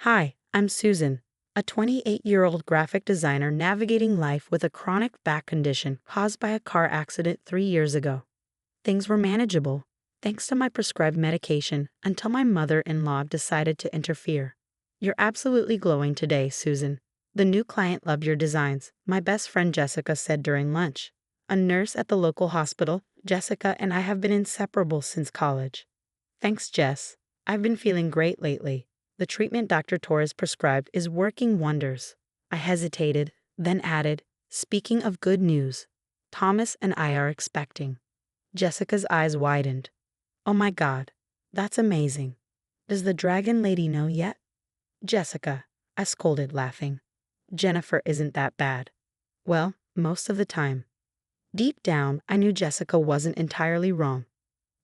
Hi, I'm Susan, a 28-year-old graphic designer navigating life with a chronic back condition caused by a car accident 3 years ago. Things were manageable, thanks to my prescribed medication, until my mother-in-law decided to interfere. You're absolutely glowing today, Susan. The new client loved your designs, my best friend Jessica said during lunch. A nurse at the local hospital, Jessica and I have been inseparable since college. Thanks, Jess. I've been feeling great lately. The treatment Dr. Torres prescribed is working wonders. I hesitated, then added, speaking of good news, Thomas and I are expecting. Jessica's eyes widened. Oh my God, that's amazing. Does the dragon lady know yet? Jessica, I scolded, laughing. Jennifer isn't that bad. Well, most of the time. Deep down, I knew Jessica wasn't entirely wrong.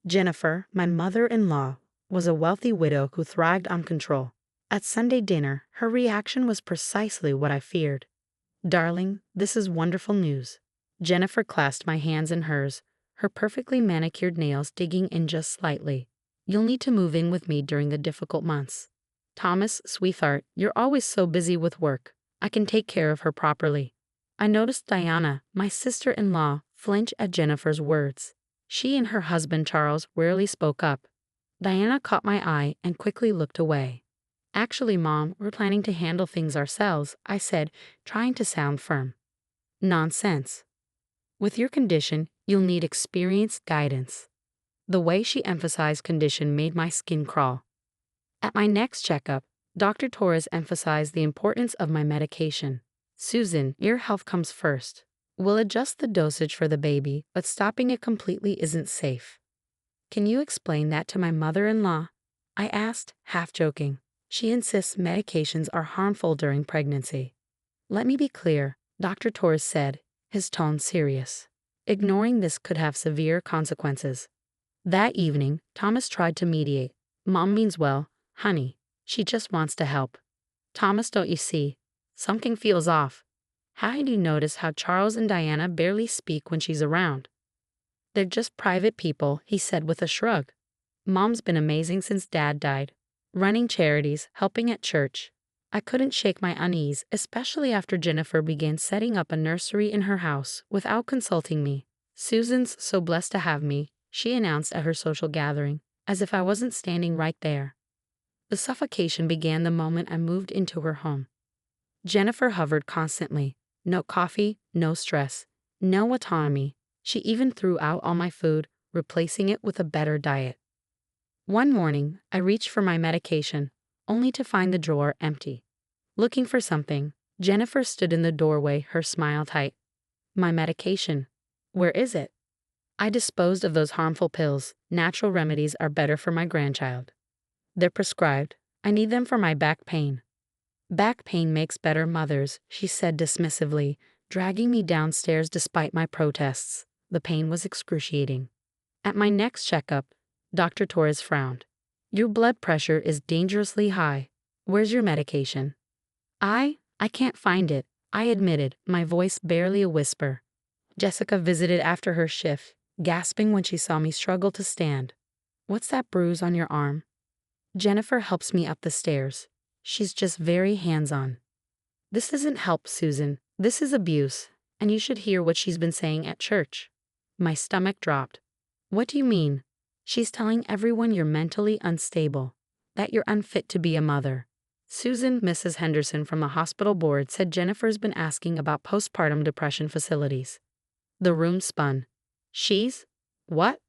Jennifer, my mother-in-law, was a wealthy widow who thrived on control. At Sunday dinner, her reaction was precisely what I feared. Darling, this is wonderful news. Jennifer clasped my hands in hers, her perfectly manicured nails digging in just slightly. You'll need to move in with me during the difficult months. Thomas, sweetheart, you're always so busy with work. I can take care of her properly. I noticed Diana, my sister-in-law, flinch at Jennifer's words. She and her husband Charles rarely spoke up. Diana caught my eye and quickly looked away. Actually, Mom, we're planning to handle things ourselves, I said, trying to sound firm. Nonsense. With your condition, you'll need experienced guidance. The way she emphasized condition made my skin crawl. At my next checkup, Dr. Torres emphasized the importance of my medication. Susan, your health comes first. We'll adjust the dosage for the baby, but stopping it completely isn't safe. Can you explain that to my mother-in-law? I asked, half joking. She insists medications are harmful during pregnancy. Let me be clear, Dr. Torres said, his tone serious. Ignoring this could have severe consequences. That evening, Thomas tried to mediate. Mom means well, honey. She just wants to help. Thomas, don't you see? Something feels off. How do you notice how Charles and Diana barely speak when she's around? They're just private people, he said with a shrug. Mom's been amazing since Dad died. Running charities, helping at church. I couldn't shake my unease, especially after Jennifer began setting up a nursery in her house without consulting me. Susan's so blessed to have me, she announced at her social gathering, as if I wasn't standing right there. The suffocation began the moment I moved into her home. Jennifer hovered constantly. No coffee, no stress, no autonomy. She even threw out all my food, replacing it with a better diet. One morning, I reached for my medication, only to find the drawer empty. Looking for something, Jennifer stood in the doorway, her smile tight. My medication. Where is it? I disposed of those harmful pills. Natural remedies are better for my grandchild. They're prescribed. I need them for my back pain. Back pain makes better mothers, she said dismissively, dragging me downstairs despite my protests. The pain was excruciating. At my next checkup, Dr. Torres frowned. Your blood pressure is dangerously high. Where's your medication? I can't find it, I admitted, my voice barely a whisper. Jessica visited after her shift, gasping when she saw me struggle to stand. What's that bruise on your arm? Jennifer helps me up the stairs. She's just very hands-on. This isn't help, Susan. This is abuse, and you should hear what she's been saying at church. My stomach dropped. What do you mean? She's telling everyone you're mentally unstable, that you're unfit to be a mother. Susan, Mrs. Henderson from the hospital board said Jennifer's been asking about postpartum depression facilities. The room spun. She's? What?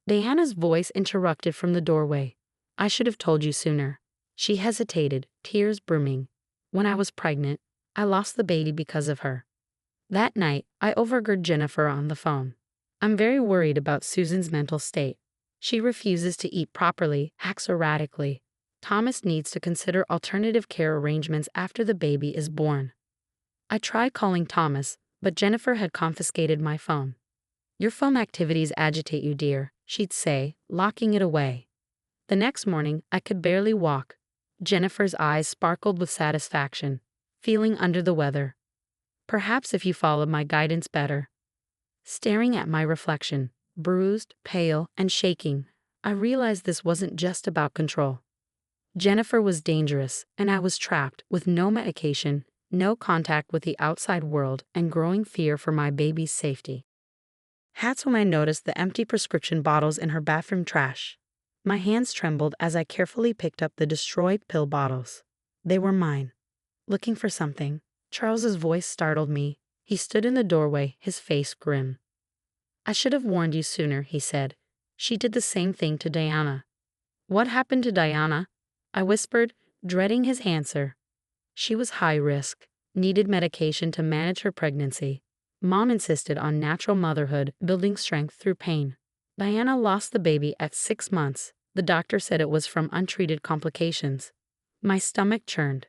Diana's voice interrupted from the doorway. I should have told you sooner. She hesitated, tears brimming. When I was pregnant, I lost the baby because of her. That night, I overheard Jennifer on the phone. I'm very worried about Susan's mental state. She refuses to eat properly, acts erratically. Thomas needs to consider alternative care arrangements after the baby is born. I tried calling Thomas, but Jennifer had confiscated my phone. Your phone activities agitate you, dear, she'd say, locking it away. The next morning, I could barely walk. Jennifer's eyes sparkled with satisfaction, feeling under the weather. Perhaps if you followed my guidance better. Staring at my reflection, bruised, pale, and shaking, I realized this wasn't just about control. Jennifer was dangerous, and I was trapped with no medication, no contact with the outside world, and growing fear for my baby's safety. That's when I noticed the empty prescription bottles in her bathroom trash. My hands trembled as I carefully picked up the destroyed pill bottles. They were mine. Looking for something, Charles's voice startled me. He stood in the doorway, his face grim. "I should have warned you sooner," he said. "She did the same thing to Diana." "What happened to Diana?" I whispered, dreading his answer. "She was high risk, needed medication to manage her pregnancy. Mom insisted on natural motherhood, building strength through pain. Diana lost the baby at 6 months. The doctor said it was from untreated complications." My stomach churned.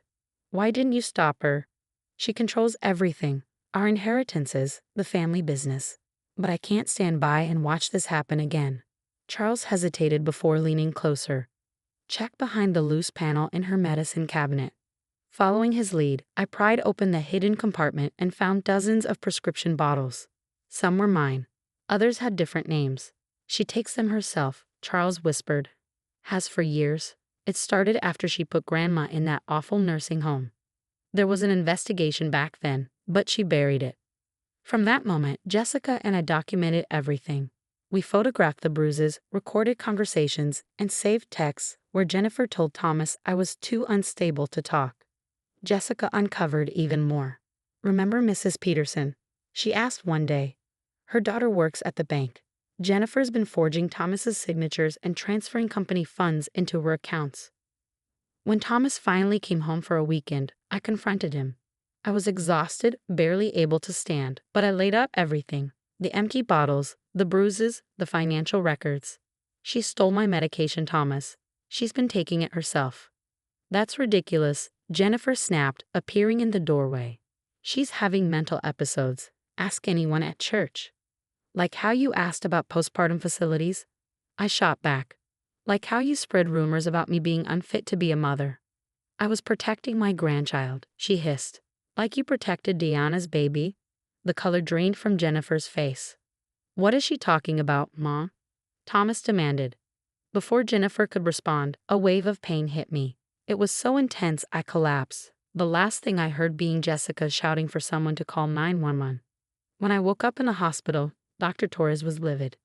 "Why didn't you stop her? She controls everything, our inheritances, the family business. But I can't stand by and watch this happen again." Charles hesitated before leaning closer. "Check behind the loose panel in her medicine cabinet." Following his lead, I pried open the hidden compartment and found dozens of prescription bottles. Some were mine. Others had different names. "She takes them herself," Charles whispered. "Has for years. It started after she put Grandma in that awful nursing home. There was an investigation back then, but she buried it. From that moment, Jessica and I documented everything. We photographed the bruises, recorded conversations, and saved texts where Jennifer told Thomas I was too unstable to talk. Jessica uncovered even more. "Remember Mrs. Peterson?" she asked one day. "Her daughter works at the bank. Jennifer's been forging Thomas's signatures and transferring company funds into her accounts." When Thomas finally came home for a weekend, I confronted him. I was exhausted, barely able to stand, but I laid out everything: the empty bottles, the bruises, the financial records. "She stole my medication, Thomas. She's been taking it herself." "That's ridiculous," Jennifer snapped, appearing in the doorway. "She's having mental episodes. Ask anyone at church." "Like how you asked about postpartum facilities?" I shot back. "Like how you spread rumors about me being unfit to be a mother." "I was protecting my grandchild," she hissed. "Like you protected Diana's baby?" The color drained from Jennifer's face. "What is she talking about, Mom?" Thomas demanded. Before Jennifer could respond, a wave of pain hit me. It was so intense I collapsed, the last thing I heard being Jessica shouting for someone to call 911. When I woke up in the hospital, Dr. Torres was livid.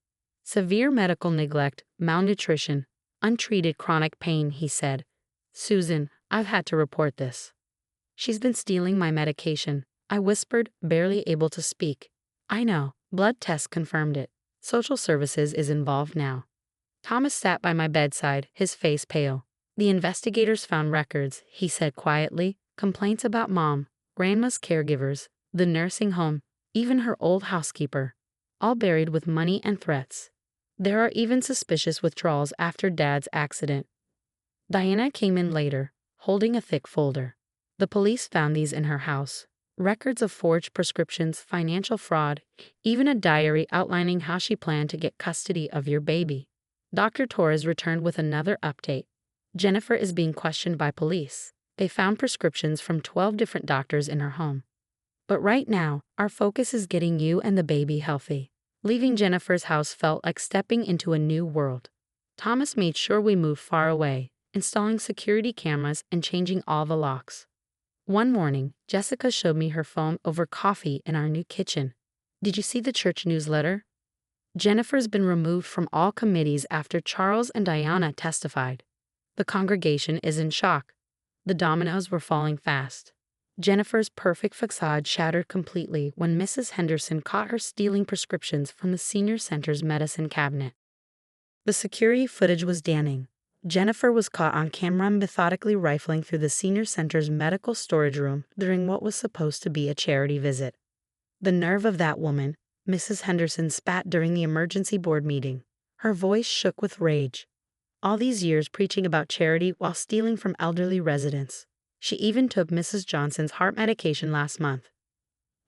"Severe medical neglect, malnutrition, untreated chronic pain," he said. "Susan, I've had to report this." "She's been stealing my medication," I whispered, barely able to speak. "I know, blood tests confirmed it. Social services is involved now." Thomas sat by my bedside, his face pale. "The investigators found records," he said quietly. "Complaints about Mom, Grandma's caregivers, the nursing home, even her old housekeeper. All buried with money and threats. There are even suspicious withdrawals after Dad's accident." Diana came in later, holding a thick folder. "The police found these in her house. Records of forged prescriptions, financial fraud, even a diary outlining how she planned to get custody of your baby." Dr. Torres returned with another update. "Jennifer is being questioned by police. They found prescriptions from 12 different doctors in her home. But right now, our focus is getting you and the baby healthy." Leaving Jennifer's house felt like stepping into a new world. Thomas made sure we moved far away, installing security cameras and changing all the locks. One morning, Jessica showed me her phone over coffee in our new kitchen. "Did you see the church newsletter? Jennifer's been removed from all committees after Charles and Diana testified. The congregation is in shock. The dominoes were falling fast." Jennifer's perfect facade shattered completely when Mrs. Henderson caught her stealing prescriptions from the senior center's medicine cabinet. The security footage was damning. Jennifer was caught on camera methodically rifling through the senior center's medical storage room during what was supposed to be a charity visit. "The nerve of that woman," Mrs. Henderson spat during the emergency board meeting. Her voice shook with rage. "All these years preaching about charity while stealing from elderly residents. She even took Mrs. Johnson's heart medication last month."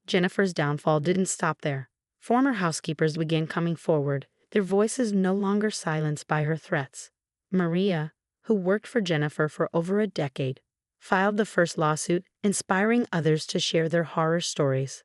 Jennifer's downfall didn't stop there. Former housekeepers began coming forward, their voices no longer silenced by her threats. Maria, who worked for Jennifer for over a decade, filed the first lawsuit, inspiring others to share their horror stories.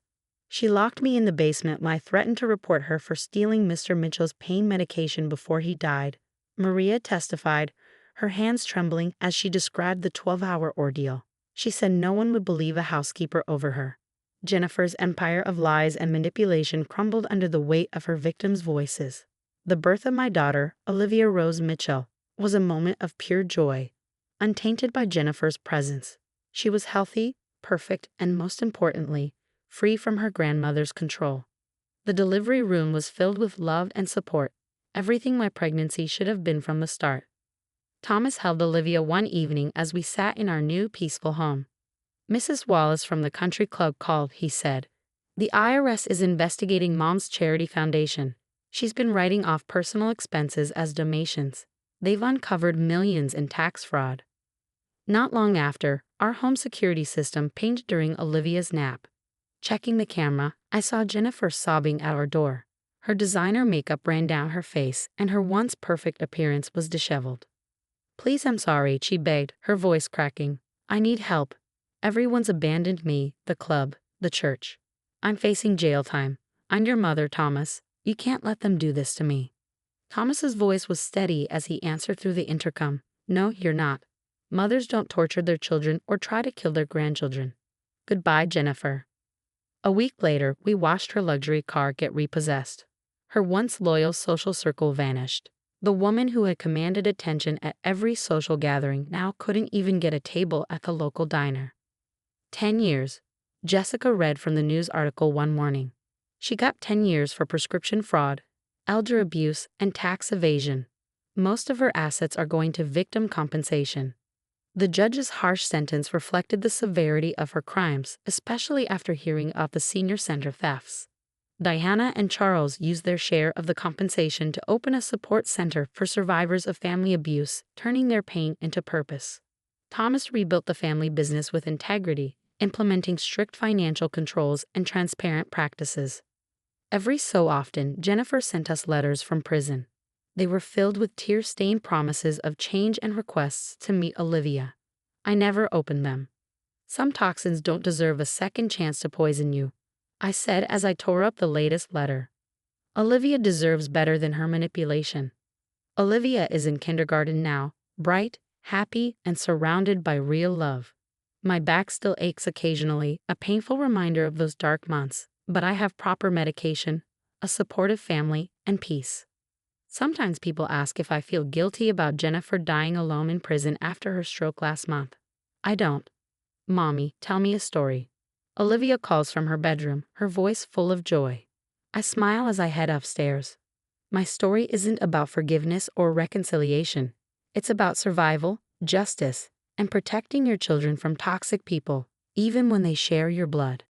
"She locked me in the basement when I threatened to report her for stealing Mr. Mitchell's pain medication before he died," Maria testified, her hands trembling as she described the 12-hour ordeal. She said no one would believe a housekeeper over her. Jennifer's empire of lies and manipulation crumbled under the weight of her victims' voices. The birth of my daughter, Olivia Rose Mitchell, was a moment of pure joy, untainted by Jennifer's presence. She was healthy, perfect, and most importantly, free from her grandmother's control. The delivery room was filled with love and support, everything my pregnancy should have been from the start. Thomas held Olivia one evening as we sat in our new peaceful home. "Mrs. Wallace from the country club called," he said. "The IRS is investigating Mom's charity foundation. She's been writing off personal expenses as donations. They've uncovered millions in tax fraud." Not long after, our home security system pinged during Olivia's nap. Checking the camera, I saw Jennifer sobbing at our door. Her designer makeup ran down her face, and her once perfect appearance was disheveled. "Please, I'm sorry," she begged, her voice cracking. "I need help. Everyone's abandoned me, the club, the church. I'm facing jail time. I'm your mother, Thomas. You can't let them do this to me." Thomas's voice was steady as he answered through the intercom. "No, you're not. Mothers don't torture their children or try to kill their grandchildren. Goodbye, Jennifer." A week later, we watched her luxury car get repossessed. Her once loyal social circle vanished. The woman who had commanded attention at every social gathering now couldn't even get a table at the local diner. 10 years. Jessica read from the news article one morning. She got 10 years for prescription fraud, elder abuse, and tax evasion. Most of her assets are going to victim compensation. The judge's harsh sentence reflected the severity of her crimes, especially after hearing of the senior center thefts. Diana and Charles used their share of the compensation to open a support center for survivors of family abuse, turning their pain into purpose. Thomas rebuilt the family business with integrity, implementing strict financial controls and transparent practices. Every so often, Jennifer sent us letters from prison. They were filled with tear-stained promises of change and requests to meet Olivia. I never opened them. "Some toxins don't deserve a second chance to poison you," I said as I tore up the latest letter. "Olivia deserves better than her manipulation." Olivia is in kindergarten now, bright, happy, and surrounded by real love. My back still aches occasionally, a painful reminder of those dark months, but I have proper medication, a supportive family, and peace. Sometimes people ask if I feel guilty about Jennifer dying alone in prison after her stroke last month. I don't. "Mommy, tell me a story." Olivia calls from her bedroom, her voice full of joy. I smile as I head upstairs. My story isn't about forgiveness or reconciliation. It's about survival, justice, and protecting your children from toxic people, even when they share your blood.